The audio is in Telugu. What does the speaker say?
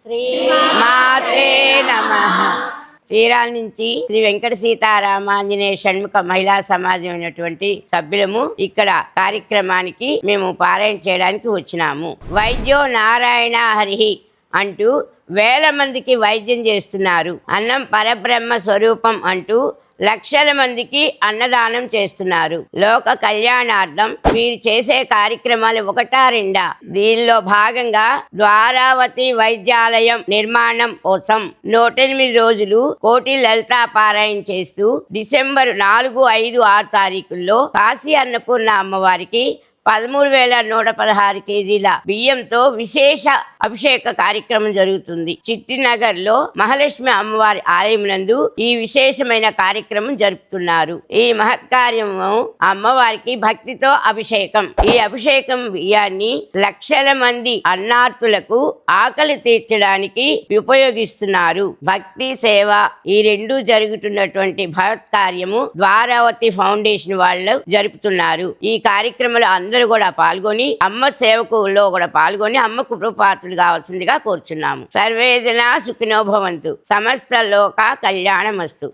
శ్రీమాత్రే నమః. చీరాల నుంచి శ్రీ వెంకట సీతారామాంజనేయ షణ్ముఖ మహిళా సమాజం అయినటువంటి సభ్యులము ఇక్కడ కార్యక్రమానికి మేము పారాయణ చేయడానికి వచ్చినాము. వైద్యో నారాయణ హరిహి అంటూ వేల మందికి వైద్యం చేస్తున్నారు. అన్నం పరబ్రహ్మ స్వరూపం అంటూ లక్షల మందికి అన్నదానం చేస్తున్నారు. లోక కళ్యాణార్థం వీరు చేసే కార్యక్రమాలు ఒకటా రెండా? దీనిలో భాగంగా ద్వారావతి వైద్యాలయం నిర్మాణం కోసం 108 రోజులు కోటి లలితా పారాయణ చేస్తూ డిసెంబర్ 4, 5, 6 తారీఖుల్లో కాశీ అన్నపూర్ణ అమ్మవారికి 13,116 కేజీల బియ్యంతో విశేష అభిషేక కార్యక్రమం జరుగుతుంది. చిట్టినగర్ లో మహాలక్ష్మి అమ్మవారి ఆలయం నందు ఈ విశేషమైన కార్యక్రమం జరుపుతున్నారు. ఈ మహత్కార్యము అమ్మవారికి భక్తితో అభిషేకం. ఈ అభిషేకం బియ్యాన్ని లక్షల మంది అన్నార్తులకు ఆకలి తీర్చడానికి ఉపయోగిస్తున్నారు. భక్తి సేవ ఈ రెండు జరుగుతున్నటువంటి భగత్కార్యము ద్వారావతి ఫౌండేషన్ వాళ్ళు జరుపుతున్నారు. ఈ కార్యక్రమంలో అందరూ కూడా పాల్గొని అమ్మ సేవకులో కూడా పాల్గొని అమ్మకు కృపాత్రులు కావాల్సిందిగా కోరుచున్నాము. సర్వేజన సుఖినో భవంతు. సమస్త లోక కళ్యాణమస్తు.